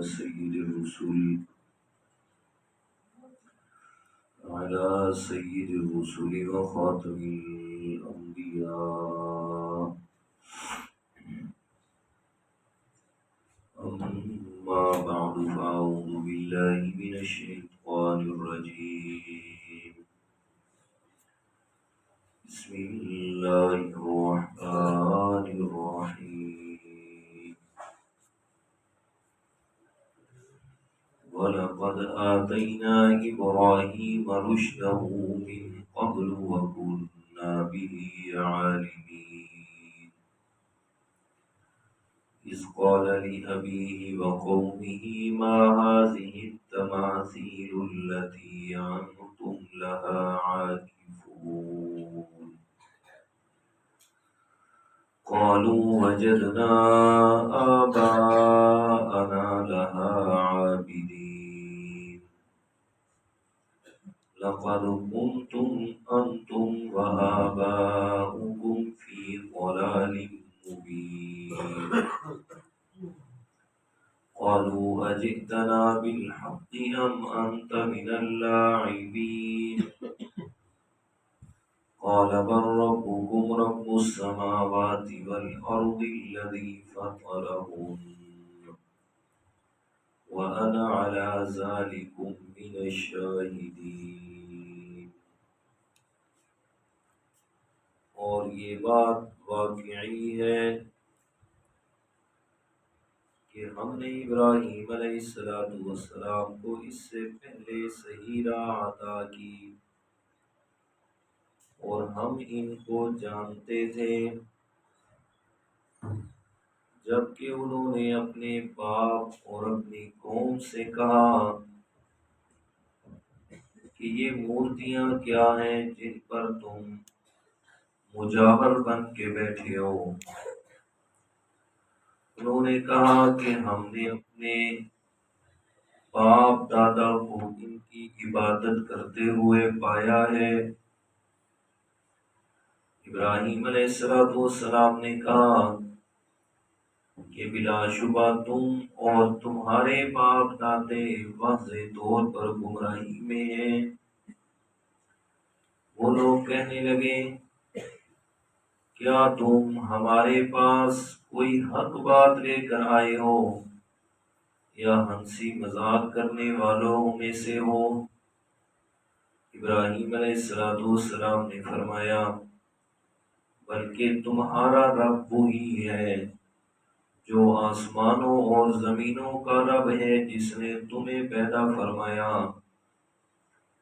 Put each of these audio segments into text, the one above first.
سيد الرسل على سيد الرسل وخاتم الأنبياء. أما بعد فأعوذ بالله من الشيطان الرجيم. بسم الله الرحمن الرحيم. ولقد آتينا إبراهيم رشده من قبل وكنا به عالمين. إذ قال لأبيه وقومه ما هذه التماثيل التي أنتم لها عاكفون. قالوا وجدنا آباءنا لها عابدين. لقد كنتم أنتم وآباؤكم في ضلال مبين. قالوا أجئتنا بالحق أم أنت من اللاعبين. قال بل ربكم رب السماوات والأرض الذي فطرهن وأنا على ذلكم من الشاهدين. اور یہ بات واقعی ہے کہ ہم نے ابراہیم علیہ السلام کو اس سے پہلے صحیح راہ عطا کی اور ہم ان کو جانتے تھے، جبکہ انہوں نے اپنے باپ اور اپنی قوم سے کہا کہ یہ مورتیاں کیا ہیں جن پر تم مجاور بن کے بیٹھے ہو۔ انہوں نے کہا کہ ہم نے اپنے باپ دادا کو ان کی عبادت کرتے ہوئے پایا ہے۔ ابراہیم علیہ السلام نے کہا کہ بلا شبہ تم اور تمہارے باپ دادے واضح طور پر گمراہی میں ہیں۔ وہ لوگ کہنے لگے کیا تم ہمارے پاس کوئی حق بات لے کر آئے ہو یا ہنسی مذاق کرنے والوں میں سے ہو؟ ابراہیم علیہ السلام نے فرمایا بلکہ تمہارا رب وہی ہے جو آسمانوں اور زمینوں کا رب ہے، جس نے تمہیں پیدا فرمایا،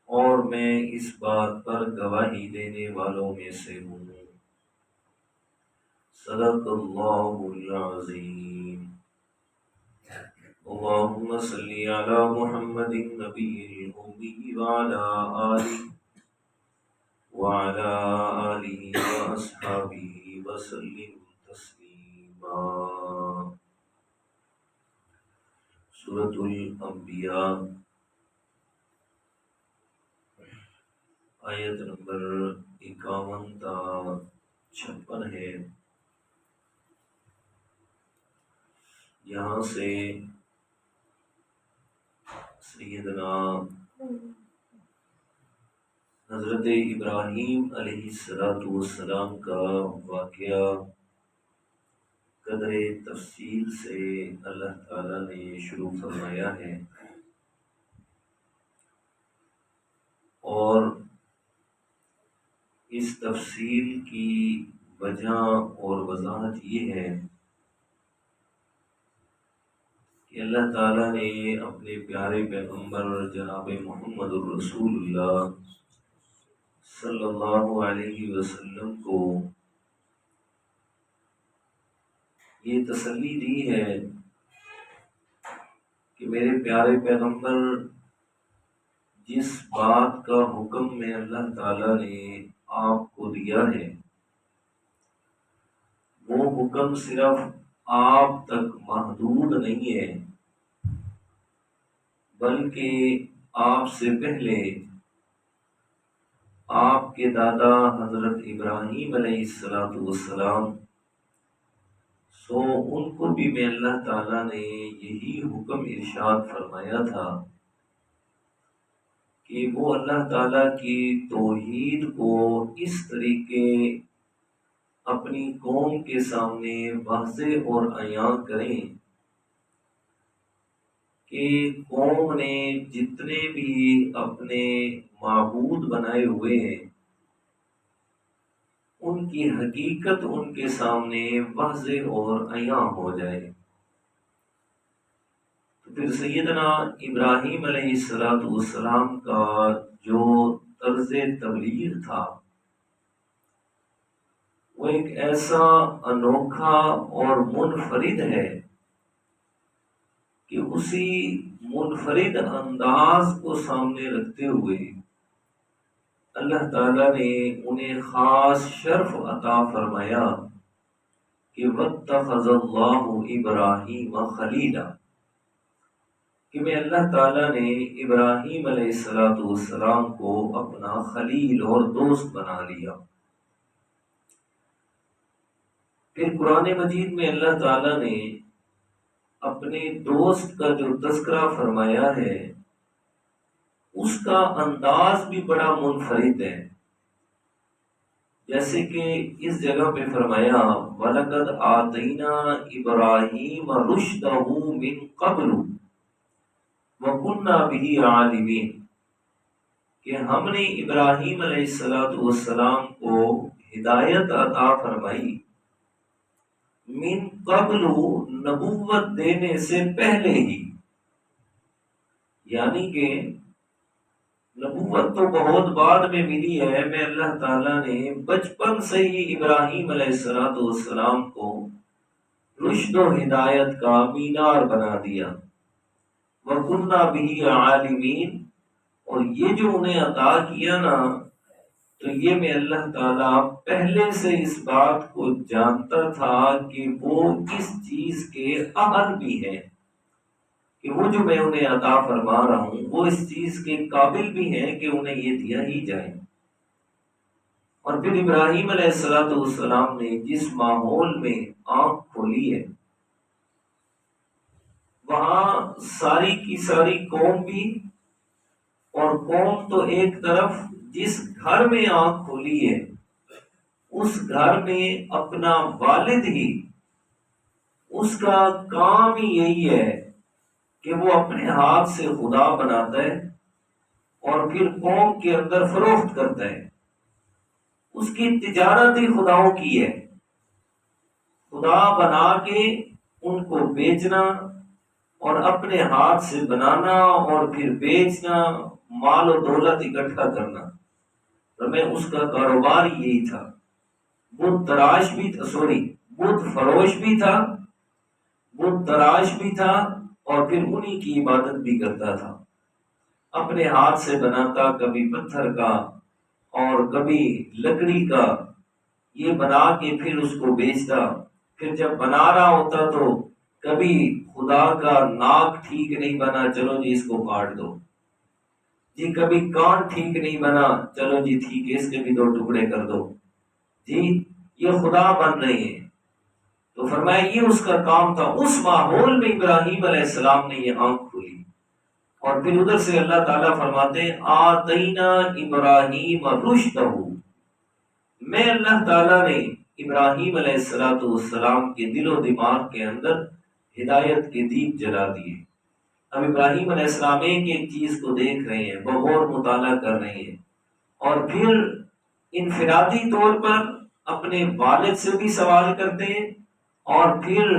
اور میں اس بات پر گواہی دینے والوں میں سے ہوں۔ صدق اللہ العظیم۔ اللہم صلی علی محمد النبی الأمی وعلی آلہ وأصحابہ وسلم تسلیما۔ سورۃ الانبیاء آیت نمبر 51 تا 56 ہے۔ یہاں سے سیدنا حضرت ابراہیم علیہ السلام کا واقعہ قدر تفصیل سے اللہ تعالیٰ نے شروع فرمایا ہے، اور اس تفصیل کی وجہ اور وضاحت یہ ہے کہ اللہ تعالیٰ نے اپنے پیارے پیغمبر جناب محمد الرسول اللہ صلی اللہ علیہ وسلم کو یہ تسلی دی ہے کہ میرے پیارے پیغمبر جس بات کا حکم میں اللہ تعالیٰ نے آپ کو دیا ہے وہ حکم صرف آپ تک محدود نہیں ہے، بلکہ آپ سے پہلے آپ کے دادا حضرت ابراہیم علیہ السلام تو ان کو بھی میں اللہ تعالیٰ نے یہی حکم ارشاد فرمایا تھا کہ وہ اللہ تعالیٰ کی توحید کو اس طریقے اپنی قوم کے سامنے واضح اور عیاں کریں کہ قوم نے جتنے بھی اپنے معبود بنائے ہوئے ہیں ان کی حقیقت ان کے سامنے واضح اور عیاں ہو جائے۔ تو پھر سیدنا ابراہیم علیہ السلام کا جو طرز تبلیغ تھا وہ ایک ایسا انوکھا اور منفرد ہے کہ اسی منفرد انداز کو سامنے رکھتے ہوئے اللہ تعالیٰ نے انہیں خاص شرف عطا فرمایا کہ وَاتَّخَذَ اللَّهُ إِبْرَاهِيمَ خَلِيلًا، کہ میں اللہ تعالیٰ نے ابراہیم علیہ السلام کو اپنا خلیل اور دوست بنا لیا۔ پھر قرآن مجید میں اللہ تعالیٰ نے اپنے دوست کا جو تذکرہ فرمایا ہے اس کا انداز بھی بڑا منفرد ہے، جیسے کہ اس جگہ پہ فرمایا وَلَقَدْ آتَيْنَا إِبْرَاهِيمَ رُشْدَهُ مِن قَبْلُ وَكُنَّا بِهِ عَالِمِينَ، کہ ہم نے ابراہیم علیہ السلام کو ہدایت عطا فرمائی من قبل، نبوت دینے سے پہلے ہی، یعنی کہ نبوت تو بہت بعد میں ملی ہے، میں اللہ تعالیٰ نے بچپن سے ہی ابراہیم علیہ السلام کو رشد و ہدایت کا مینار بنا دیا۔ وَكُنَّا بِهِ عَالِمِينَ، اور یہ جو انہیں عطا کیا نا تو یہ میں اللہ تعالیٰ پہلے سے اس بات کو جانتا تھا کہ وہ اس چیز کے اہل بھی ہیں، کہ وہ جو میں انہیں عطا فرما رہا ہوں وہ اس چیز کے قابل بھی ہیں کہ انہیں یہ دیا ہی جائے۔ اور پھر ابراہیم علیہ السلام نے جس ماحول میں آنکھ کھولی ہے وہاں ساری کی ساری قوم بھی، اور قوم تو ایک طرف، جس گھر میں آنکھ کھولی ہے اس گھر میں اپنا والد ہی، اس کا کام ہی یہی ہے کہ وہ اپنے ہاتھ سے خدا بناتا ہے اور پھر قوم کے اندر فروخت کرتا ہے۔ اس کی تجارت ہی خداؤں کی ہے، خدا بنا کے ان کو بیچنا اور اپنے ہاتھ سے بنانا اور پھر بیچنا، مال و دولت اکٹھا کرنا۔ تو میں اس کا کاروبار یہی تھا۔ بت تراش بھی تھا، بت فروش بھی تھا، بت تراش بھی تھا، اور پھر انہی کی عبادت بھی کرتا تھا۔ اپنے ہاتھ سے بناتا، کبھی پتھر کا اور کبھی لکڑی کا، یہ بنا کے پھر اس کو بیچتا۔ پھر جب بنا رہا ہوتا تو کبھی خدا کا ناک ٹھیک نہیں بنا، چلو جی اس کو کاٹ دو جی، کبھی کان ٹھیک نہیں بنا، چلو جی ٹھیک ہے اس کے بھی 2 ٹکڑے کر دو جی، یہ خدا بن رہے ہیں۔ تو فرمایا یہ اس کا کام تھا۔ اس ماحول میں ابراہیم علیہ السلام نے یہ آنکھ کھولی، اور پھر ادھر سے اللہ تعالیٰ فرماتے ہیں آتینا ابراہیم رشدہ، میں اللہ تعالیٰ نے ابراہیم علیہ السلام کے دل و دماغ کے اندر ہدایت کے دیپ جلا دیے۔ اب ابراہیم علیہ السلام ایک چیز کو دیکھ رہے ہیں، بغور مطالعہ کر رہے ہیں، اور پھر انفرادی طور پر اپنے والد سے بھی سوال کرتے ہیں، اور پھر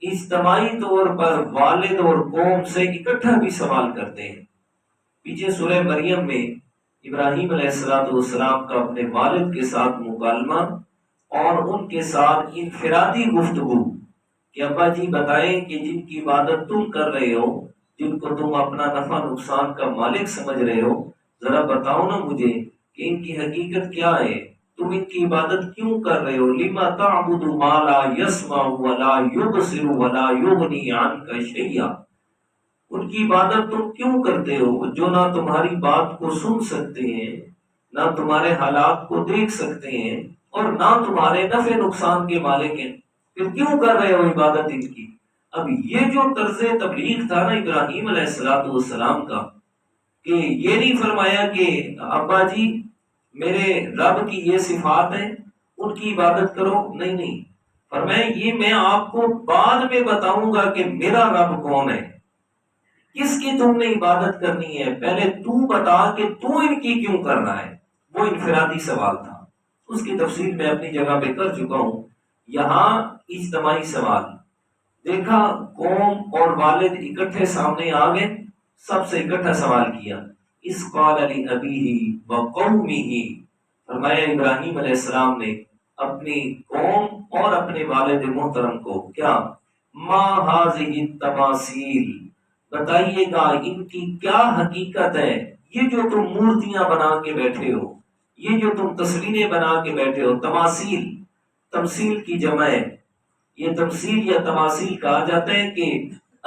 اجتماعی طور پر والد اور قوم سے اکٹھا بھی سوال کرتے ہیں۔ پیچھے سورہ مریم میں ابراہیم علیہ السلام کا اپنے والد کے ساتھ مکالمہ اور ان کے ساتھ انفرادی گفتگو کہ ابا جی بتائیں کہ جن کی عبادت تم کر رہے ہو، جن کو تم اپنا نفع نقصان کا مالک سمجھ رہے ہو، ذرا بتاؤ نا مجھے کہ ان کی حقیقت کیا ہے، تم ان کی عبادت کیوں کر رہے ہو؟ لما تعبد ما لا يسمع ولا يبصر ولا يغني عنك شيئا، ان کی عبادت تم کیوں کرتے ہو جو نہ تمہاری بات کو سن سکتے ہیں، نہ تمہارے حالات کو دیکھ سکتے ہیں، اور نہ تمہارے نفع نقصان کے مالک ہیں۔ پھر کیوں کر رہے ہو عبادت ان کی؟ اب یہ جو طرز تبلیغ تھا نا ابراہیم علیہ السلام کا، کہ یہ نہیں فرمایا کہ ابا جی میرے رب کی یہ صفات ہیں ان کی عبادت کرو، نہیں، فرمایا یہ میں آپ کو بعد میں بتاؤں گا کہ میرا رب کون ہے، کس کی تم نے عبادت کرنی ہے، پہلے تو بتا کہ تو ان کی کیوں کر رہا ہے۔ وہ انفرادی سوال تھا، اس کی تفصیل میں اپنی جگہ پہ کر چکا ہوں۔ یہاں اجتماعی سوال دیکھا، قوم اور والد اکٹھے سامنے آ گئے، سب سے اکٹھا سوال کیا، اس قال لأبیہ وقومہ، فرمایا ابراہیم علیہ السلام نے اپنی قوم اور اپنے والد محترم کو کیا، ما ہذہ التماثیل، بتائیے گا ان کی کیا حقیقت ہے، یہ جو تم مورتیاں بنا کے بیٹھے ہو، یہ جو تم تصویریں بنا کے بیٹھے ہو، تماثیل، تمثیل کی جمع ہے، یہ تمثیل یا تماثیل کہا جاتا ہے کہ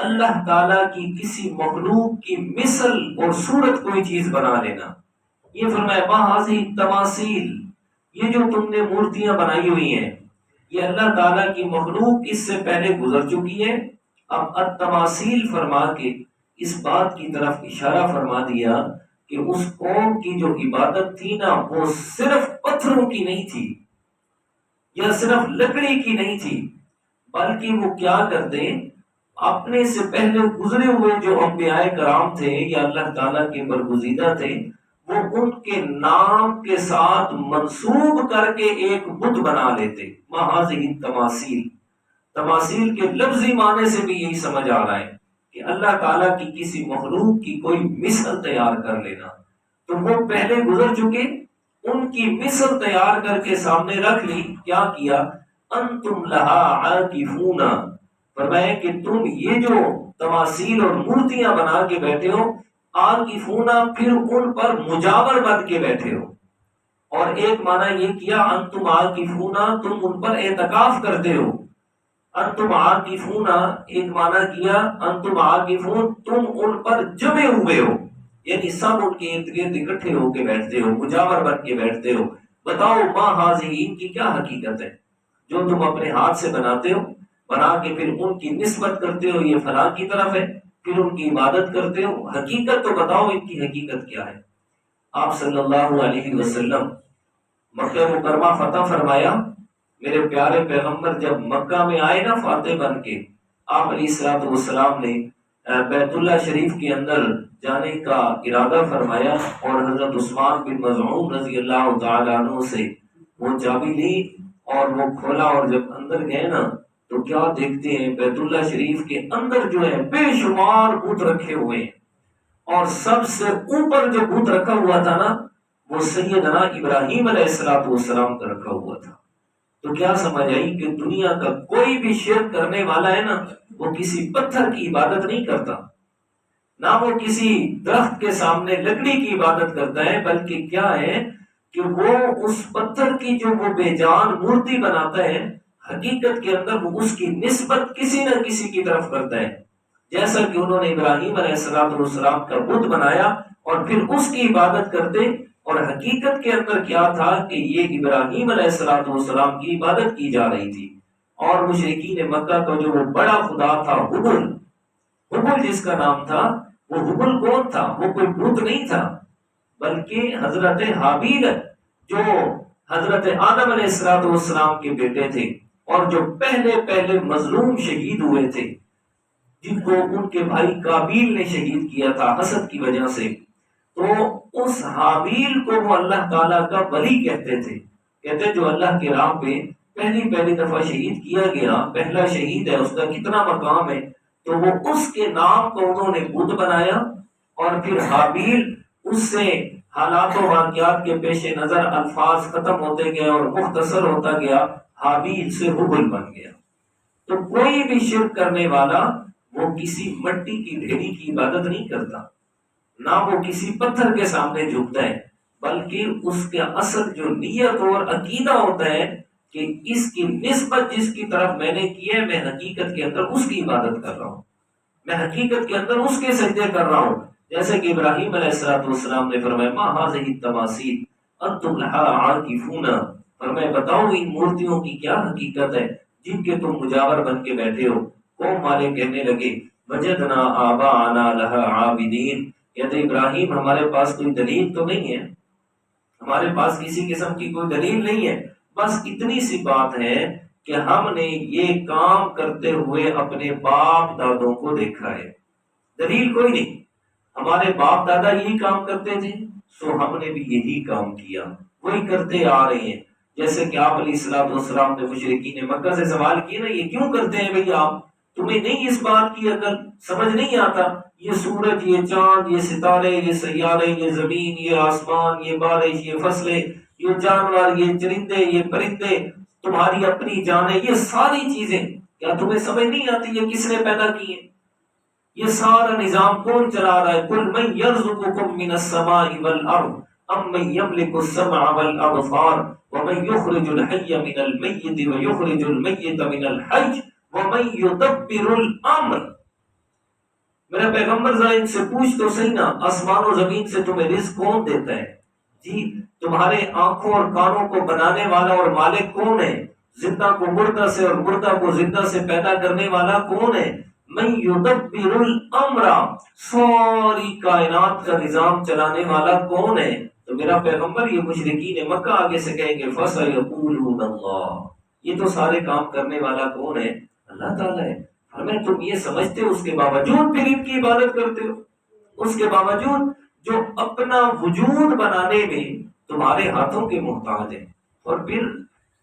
اللہ تعالیٰ کی کسی مخلوق کی مثل اور صورت کوئی چیز بنا لینا۔ یہ فرمایا ما ہذہ التماثیل، یہ جو تم نے مورتیاں بنائی ہوئی ہیں یہ اللہ تعالیٰ کی مخلوق اس سے پہلے گزر چکی ہے۔ اب التماثیل فرما کے اس بات کی طرف اشارہ فرما دیا کہ اس قوم کی جو عبادت تھی نا وہ صرف پتھروں کی نہیں تھی یا صرف لکڑی کی نہیں تھی، بلکہ وہ کیا کرتے، اپنے سے پہلے گزرے ہوئے جو انبیاء کرام تھے یا اللہ تعالیٰ کے برگزیدہ تھے، وہ ان کے نام کے ساتھ منسوب کر کے ایک بت بنا لیتے۔ ما ہذہ التماثیل، تماثیل کے لفظی معنی سے بھی یہی سمجھ آ رہا ہے کہ اللہ تعالیٰ کی کسی مخلوق کی کوئی مثل تیار کر لینا۔ تو وہ پہلے گزر چکے، ان کی مثل تیار کر کے سامنے رکھ لی، کیا کیا، انتم لہا عاکفون، فرمایا کہ تم یہ جو تماثیل اور مورتیاں بنا کے بیٹھے ہو، عاکفون پھر ان پر مجاور بن کے بیٹھے ہو، اور ایک معنی یہ کیا انتم عاکفون، تم ان پر اعتکاف کرتے ہو، انتم عاکفون ایک معنی کیا انتم عاکفون تم ان پر جمے ہوئے ہو، یعنی سب ان کے ارد گرد اکٹھے ہو کے بیٹھتے ہو، مجاور بن کے بیٹھتے ہو۔ بتاؤ ما ہذہ، ان کی کیا حقیقت ہے جو تم اپنے ہاتھ سے بناتے ہو، بنا کے پھر ان کی نسبت کرتے ہو یہ فلاں کی طرف ہے، پھر ان کی عبادت کرتے ہو، حقیقت تو بتاؤ ان کی حقیقت کیا ہے۔ آپ صلی اللہ علیہ وسلم مکہ مکرمہ فتح فرمایا، میرے پیارے پیغمبر جب مکہ میں آئے نا فاتح بن کے، آپ علیہ الصلوۃ والسلام نے بیت اللہ شریف کے اندر جانے کا ارادہ فرمایا، اور حضرت عثمان بن مظعون رضی اللہ تعالیٰ عنہ سے وہ چابی لی اور وہ کھولا، اور جب اندر گئے نا تو کیا دیکھتے ہیں، بیت اللہ شریف کے اندر جو ہے بے شمار بت رکھے ہوئے ہیں، اور سب سے اوپر جو بت رکھا ہوا تھا نا وہ سیدنا ابراہیم علیہ السلام کا رکھا ہوا تھا۔ تو کیا سمجھ آئی کہ دنیا کا کوئی بھی شرک کرنے والا ہے نا وہ کسی پتھر کی عبادت نہیں کرتا، نہ وہ کسی درخت کے سامنے لکڑی کی عبادت کرتا ہے، بلکہ کیا ہے کہ وہ اس پتھر کی جو وہ بے جان مورتی بناتا ہے، حقیقت کے اندر وہ اس کی نسبت کسی نہ کسی کی طرف کرتا ہے، جیسا کہ انہوں نے ابراہیم علیہ السلام کا بت بنایا اور پھر اس کی عبادت کرتے، اور حقیقت کے اندر کیا تھا کہ یہ ابراہیم علیہ السلام کی عبادت کی جا رہی تھی۔ اور مشرکین مکہ کا جو وہ بڑا خدا تھا ہبل جس کا نام تھا، وہ ہبل کون تھا، وہ کوئی بت نہیں تھا، بلکہ حضرت حابیل جو حضرت آدم علیہ السلام کے بیٹے تھے، اور جو پہلے مظلوم شہید ہوئے تھے، جن کو ان کے بھائی قابیل نے شہید کیا تھا حسد کی وجہ سے، تو اس حابیل کو وہ اللہ تعالیٰ کا ولی کہتے تھے، کہتے جو اللہ کے راہ پہ پہلی دفعہ شہید کیا گیا، پہلا شہید ہے، اس کا کتنا مقام ہے، تو وہ اس کے نام کو انہوں نے بت بنایا، اور پھر حابیل اس سے حالات و واقعات کے پیش نظر الفاظ ختم ہوتے گئے اور مختصر ہوتا گیا، حابیل سے ہبل بن گیا۔ تو کوئی بھی شرک کرنے والا وہ کسی مٹی کی ڈھیری کی عبادت نہیں کرتا، نہ وہ کسی پتھر کے سامنے جھکتا ہے، بلکہ اس کے اصل جو نیت اور عقیدہ ہوتا ہے کہ اس کی نسبت جس کی طرف میں نے کی ہے، میں حقیقت کے اندر اس کی عبادت کر رہا ہوں، میں حقیقت کے اندر اس کے سجدے کر رہا ہوں، جیسے کہ ابراہیم علیہ السلام نے فرمایا ما ہذہ التماثیل انتم لہا عاکفون، فرمایا بتاؤ ان مورتیوں کی کیا حقیقت ہے، جن کے تم مجاور بن کے بیٹھے ہو۔ قوم والے کہنے لگے وجدنا آباءنا لہا عابدین، کہتے ابراہیم ہمارے پاس کوئی دلیل تو نہیں ہے، ہمارے پاس کسی قسم کی کوئی دلیل نہیں ہے، بس اتنی سی بات ہے کہ ہم نے یہ کام کرتے ہوئے اپنے باپ دادوں کو دیکھا ہے، دلیل کوئی نہیں، ہمارے باپ دادا یہی کام کرتے تھے سو ہم نے بھی یہی کام کیا، وہی کرتے آ رہے ہیں۔ جیسے کہ آپ علیہ السلام والسلام نے مشرکین مکہ سے سوال کیا نا، یہ کیوں کرتے ہیں بھئی آپ، تمہیں نہیں اس بات کی عقل، سمجھ نہیں آتا، یہ سورج، یہ چاند، یہ ستارے، یہ سیارے، یہ زمین، یہ آسمان، یہ بارش، یہ فصلیں، یہ جانور، یہ چرندے، یہ پرندے، تمہاری اپنی جانیں، یہ ساری چیزیں کیا تمہیں سمجھ نہیں آتی یہ کس نے پیدا کی ہیں؟ یہ سارا نظام کون چلا رہا ہے؟ قل من یرزقکم من السماء والارض ام من یملک السمع والابصار ومن یخرج الحی من المیت ویخرج المیت من الحی ومن یدبر الامر۔ میرا پیغمبر ذرا ان سے پوچھ تو صحیح نا، آسمان و زمین سے تمہیں رزق کون دیتا ہے؟ جی تمہارے آنکھوں اور کانوں کو بنانے والا اور مالک کون ہے؟ زندہ کو مردہ سے اور مردہ کو زندہ سے پیدا کرنے والا کون ہے؟ من یدبر الامر، ساری کائنات کا نظام چلانے والا کون ہے؟ تو میرا پیغمبر یہ مشرکین مکہ آگے سے کہیں گے فَسَيَقُولُونَ اللَّهُ، یہ تو سارے کام کرنے والا کون ہے؟ اللہ تعالیٰ ہے۔ ہمیں تم یہ سمجھتے ہو، اس کے باوجود پھر ان کی عبادت کرتے ہو، اس کے باوجود جو اپنا وجود بنانے میں تمہارے ہاتھوں کے محتاج ہیں۔ اور پھر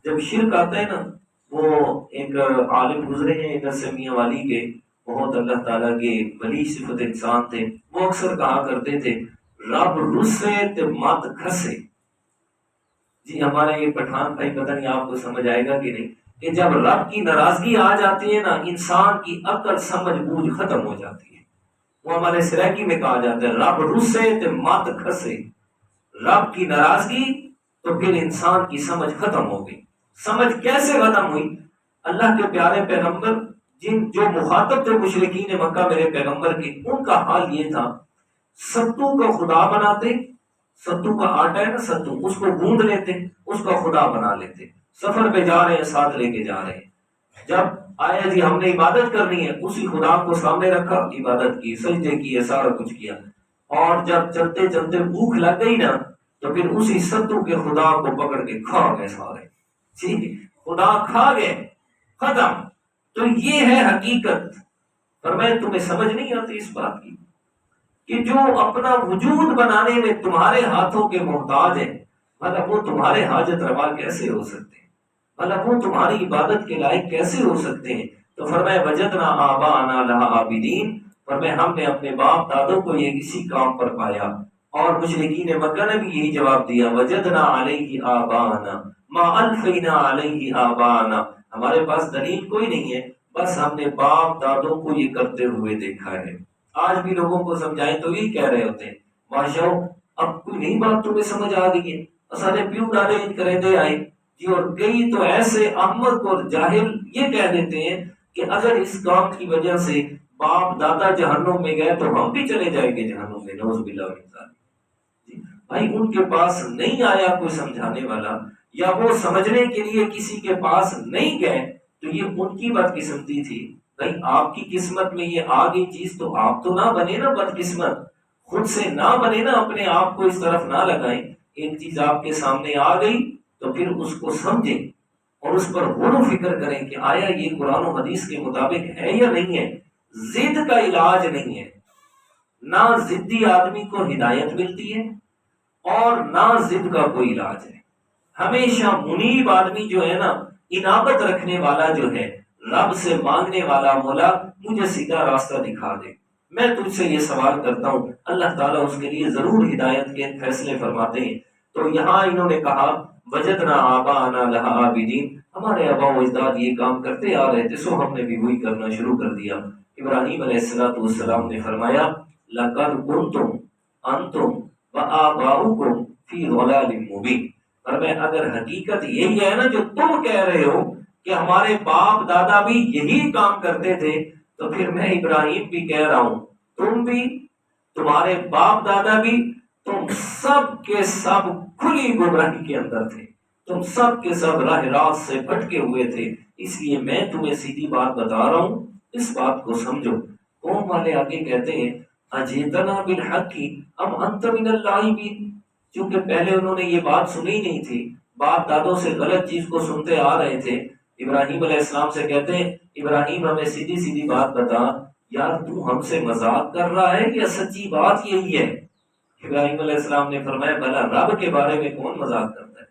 جب شرک آتا ہے نا، وہ ایک عالم گزرے ہیں ادھر سے میاں والی کے، بہت اللہ تعالیٰ کے ولی صفت انسان تھے، وہ اکثر کہا کرتے تھے رب رسے تے مت کھسے۔ جی ہمارے یہ پٹھان بھائی پتہ نہیں آپ کو سمجھ آئے گا کہ نہیں، کہ جب رب کی ناراضگی آ جاتی ہے نا، انسان کی عقل سمجھ بوجھ ختم ہو جاتی ہے۔ وہ ہمارے سریکی میں کہا جاتا ہے رب رسے تے مت کھسے، رب کی ناراضگی تو پھر انسان کی سمجھ ختم ہو گئی۔ سمجھ کیسے ختم ہوئی؟ اللہ کے پیارے پیغمبر جو مخاطب تھے مشرکین مکہ میرے پیغمبر کے، ان کا حال یہ تھا، ستو کو خدا بناتے، ستو کا آٹا ہے نا ستو، اس کو گوندھ لیتے، اس کا خدا بنا لیتے، سفر پہ جا رہے ہیں ساتھ لے کے جا رہے ہیں، جب آیا جی ہم نے عبادت کرنی ہے، اسی خدا کو سامنے رکھا، عبادت کی، سجدے کیے، سارا کچھ کیا، اور جب چلتے چلتے بھوک لگ گئی نا تو پھر اسی ستو کے خدا کو پکڑ کے کھا گئے سارے، جی خدا کھا گئے، ختم۔ تو یہ ہے حقیقت، فرمایا تمہیں سمجھ نہیں آتی اس بات کی کہ جو اپنا وجود بنانے میں تمہارے ہاتھوں کے محتاج ہیں، مطلب وہ تمہارے حاجت روا کیسے ہو سکتے ہیں، مطلب وہ تمہاری عبادت کے لائق کیسے ہو سکتے ہیں؟ تو فرمایا وجدنا آباءنا لہا عابدین، فرمایا ہم نے اپنے باپ دادوں کو یہ اسی کام پر پایا۔ اور مشرکین مکہ نے بھی یہی جواب دیا وجدنا علیہ آباءنا ما الفینا علیہ آباءنا، ہمارے پاس دلیل کوئی نہیں ہے، بس ہم نے باپ دادوں کو یہ کرتے ہوئے دیکھا ہے۔ آج بھی لوگوں کو سمجھائیں تو یہی کہہ رہے ہوتے ہیں ماشاء اب کوئی نئی بات تمہیں سمجھ آ گئی ہے، سارے پیو ڈالے ان کرندے آئے جی، اور کئی تو ایسے احمق اور جاہل یہ کہہ دیتے ہیں کہ اگر اس کام کی وجہ سے باپ دادا جہنم میں گئے تو ہم بھی چلے جائیں گے جہنم میں، نعوذ باللہ من ذالک۔ جی بھائی ان کے پاس نہیں آیا کوئی سمجھانے والا، یا وہ سمجھنے کے لیے کسی کے پاس نہیں گئے، تو یہ ان کی بدقسمتی تھی۔ بھائی آپ کی قسمت میں یہ آ گئی چیز تو آپ تو نہ بنے نا بدقسمت، خود سے نہ بنے نا، اپنے آپ کو اس طرف نہ لگائیں۔ ایک چیز آپ کے سامنے آ گئی تو پھر اس کو سمجھیں اور اس پر غور و فکر کریں کہ آیا یہ قرآن و حدیث کے مطابق ہے یا نہیں ہے۔ ضد کا علاج نہیں ہے، نہ ضدی آدمی کو ہدایت ملتی ہے اور نہ ضد کا کوئی علاج ہے۔ ہمیشہ منیب آدمی جو ہے نا، انابت رکھنے والا جو ہے، رب سے مانگنے والا، مولا مجھے سیدھا راستہ دکھا دے، میں تجھ سے یہ سوال کرتا ہوں، اللہ تعالیٰ اس کے لیے ضرور ہدایت کے فیصلے فرماتے ہیں۔ تو یہاں انہوں نے کہا وجدنا آباءنا لہا عابدین، ہمارے آباء و اجداد یہ کام کرتے آ رہے تھے سو ہم نے بھی وہی کرنا شروع کر دیا۔ ابراہیم علیہ السلام نے فرمایا لَقَدْ كُنْتُمْ أَنْتُمْ وَآبَاؤُكُمْ فِي ضَلَالٍ مُبِينٍ، اور میں اگر حقیقت یہی ہے نا جو تم کہہ رہے ہو کہ ہمارے باپ دادا بھی یہی کام کرتے تھے، تو پھر میں ابراہیم بھی کہہ رہا ہوں، تم بھی، تمہارے باپ دادا بھی، تم سب کے سب کھلی گمراہی کے اندر تھے، تم سب کے سب راہ راست سے بھٹکے ہوئے تھے، اس لیے میں تمہیں سیدھی بات بتا رہا ہوں، اس بات کو سمجھو۔ قوم والے آگے کہتے ہیں اجیتنا بالحق ام انت من اللاعبین، چونکہ پہلے انہوں نے یہ بات سنی نہیں تھی، باپ دادوں سے غلط چیز کو سنتے آ رہے تھے۔ ابراہیم علیہ السلام سے کہتے ہیں ابراہیم ہمیں سیدھی سیدھی بات بتا، یار تو ہم سے مذاق کر رہا ہے یا سچی بات یہی ہے؟ ابراہیم علیہ السلام نے فرمایا بھلا رب کے بارے میں کون مذاق کرتا ہے؟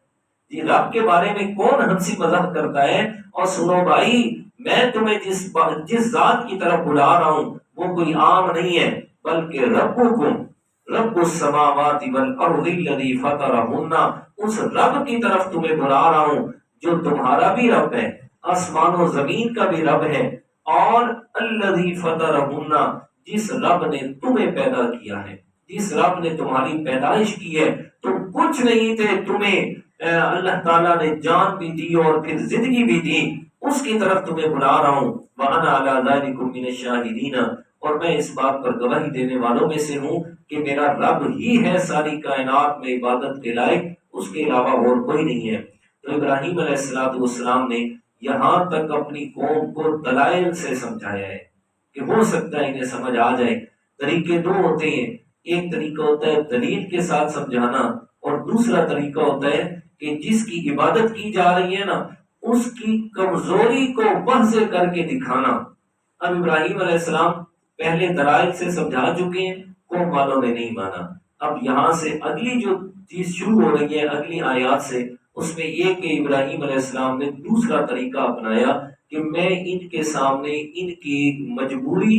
جی رب کے بارے میں کون ہنسی مذاق کرتا ہے؟ اور سنو بھائی، میں تمہیں جس ذات کی طرف بلا رہا ہوں وہ کوئی عام نہیں ہے، بلکہ ربکم رب السماوات والارض الذی فطرہن، اس رب کی طرف تمہیں بلا رہا ہوں جو تمہارا بھی رب ہے، آسمان و زمین کا بھی رب ہے، اور الذی فطرہن، جس رب نے تمہیں پیدا کیا ہے، جس رب نے تمہاری پیدائش کی ہے۔ تم کچھ نہیں تھے، تمہیں اللہ تعالیٰ نے جان بھی دی اور پھر زندگی بھی دی، اس کی طرف تمہیں بلا رہا ہوں۔ وَأَنَا عَلَىٰ ذَلِكُم مِّنَ الشَّاهِدِينَ، اور میں اس بات پر گواہی دینے والوں میں سے ہوں کہ میرا رب ہی ہے ساری کائنات میں عبادت کے لائق، اس کے علاوہ اور کوئی نہیں ہے۔ تو ابراہیم علیہ السلام نے یہاں تک اپنی قوم کو دلائل سے سمجھایا ہے کہ ہو سکتا ہے انہیں سمجھ آ جائے۔ طریقے دو ہوتے ہیں، ایک طریقہ ہوتا ہے دلیل کے ساتھ سمجھانا، اور دوسرا طریقہ ہوتا ہے کہ جس کی عبادت کی جا رہی ہے نا اس کی کمزوری کو واضح کر کے دکھانا۔ اب ابراہیم علیہ السلام پہلے دلائل سے سمجھا چکے ہیں، قوم والوں نے نہیں مانا۔ اب یہاں سے اگلی جو چیز شروع ہو رہی ہے اگلی آیات سے، اس میں یہ کہ ابراہیم علیہ السلام نے دوسرا طریقہ اپنایا کہ میں ان کے سامنے ان کی مجبوری،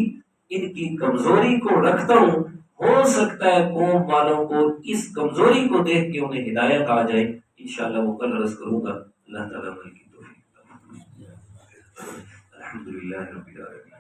ان کی کمزوری کو رکھتا ہوں، ہو سکتا ہے قوم والوں کو اس کمزوری کو دیکھ کے انہیں ہدایت آ جائے۔ انشاءاللہ وہ کل عرض کروں گا۔ اللہ تعالیٰ کی توفیق۔ الحمدللہ رب العالمین۔